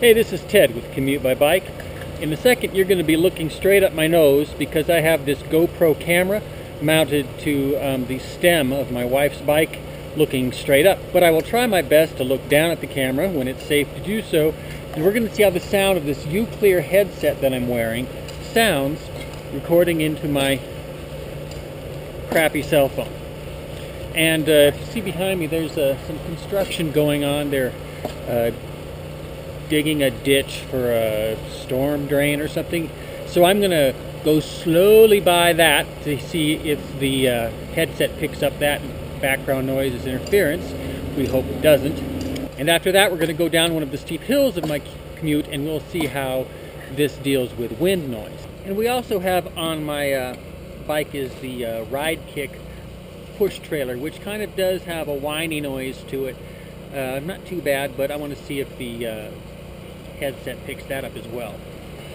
Hey, this is Ted with Commute by Bike. In a second, you're going to be looking straight up my nose because I have this GoPro camera mounted to the stem of my wife's bike, looking straight up. But I will try my best to look down at the camera when it's safe to do so, and we're going to see how the sound of this UClear headset that I'm wearing sounds recording into my crappy cell phone. And if you see behind me, there's some construction going on. They're digging a ditch for a storm drain or something. So I'm going to go slowly by that to see if the headset picks up that background noise as interference. We hope it doesn't. And after that, we're going to go down one of the steep hills of my commute, and we'll see how this deals with wind noise. And we also have on my bike is the Ride Kick push trailer, which kind of does have a whiny noise to it. Not too bad, but I want to see if the headset picks that up as well.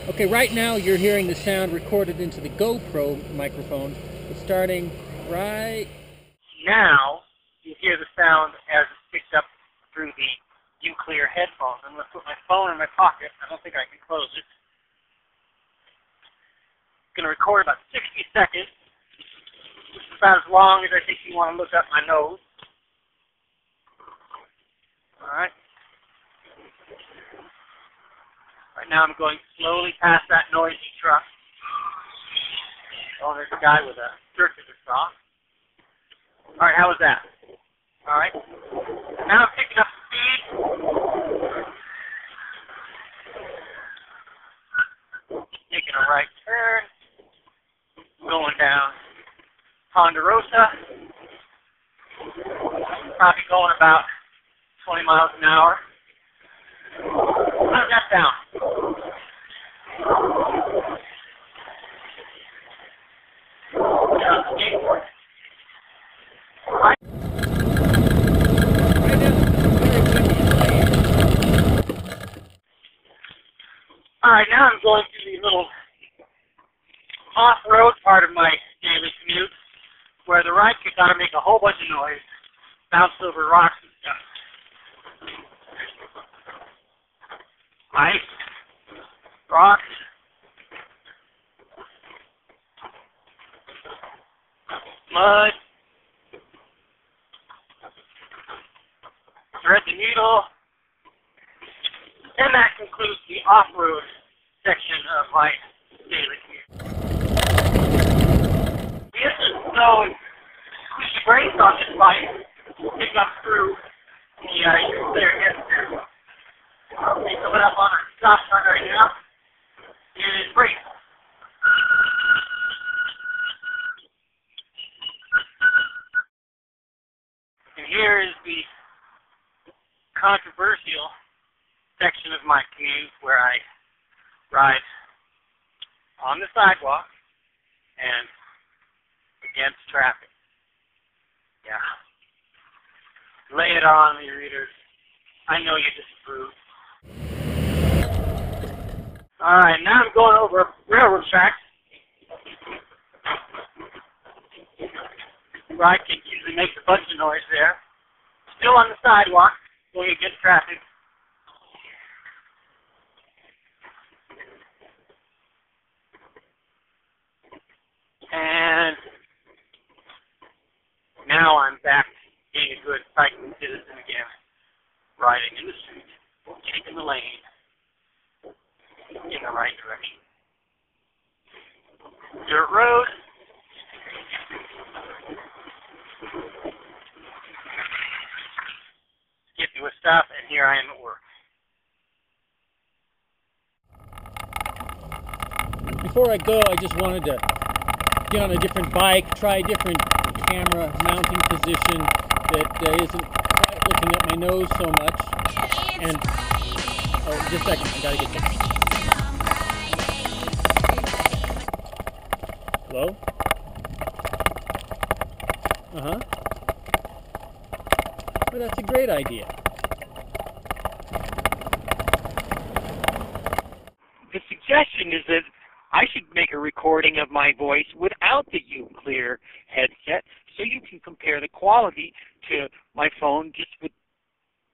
Okay, right now you're hearing the sound recorded into the GoPro microphone. It's starting right now. You hear the sound as it's picked up through the UClear headphones. I'm going to put my phone in my pocket. I don't think I can close it. It's going to record about 60 seconds. Which is about as long as I think you want to look up my nose. Alright. Right now I'm going slowly past that noisy truck. Oh, there's a guy with a circular saw. Alright, how was that? Alright. Now I'm picking up speed. Taking a right turn. Going down Ponderosa. Probably going about 20 miles an hour. How's that sound? Skateboard. Alright, now I'm going through the little off-road part of my daily commute, where the ride kick ought to make a whole bunch of noise, bounce over rocks and stuff. Ice, rocks, mud, thread the needle, and that concludes the off-road section of my daily commute. This is so squishy brakes on this bike, pick up through the UClear headset. They coming up on a stop sign right now. It is brake. And here is the controversial section of my commute where I ride on the sidewalk and against traffic. Yeah. Lay it on me, readers. I know you disapprove. Alright, now I'm going over railroad tracks. Ride kick usually makes a bunch of noise there. Still on the sidewalk, going against traffic. And now I'm back being a good cycling citizen again. Riding in the street, taking the lane in the right direction. Dirt road. Skip to a stop, and here I am at work. Before I go, I just wanted to get on a different bike, try a different camera mounting position that isn't quite looking at my nose so much. And oh, just a second, I gotta get this. Hello? Well, that's a great idea. The suggestion is that I should make a recording of my voice without the UClear headset so you can compare the quality to my phone just with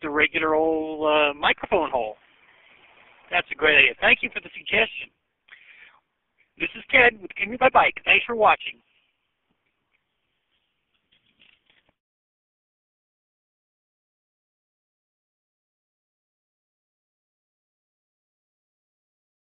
the regular old microphone hole. That's a great idea. Thank you for the suggestion. This is Ted with Commute by Bike. Thanks for watching.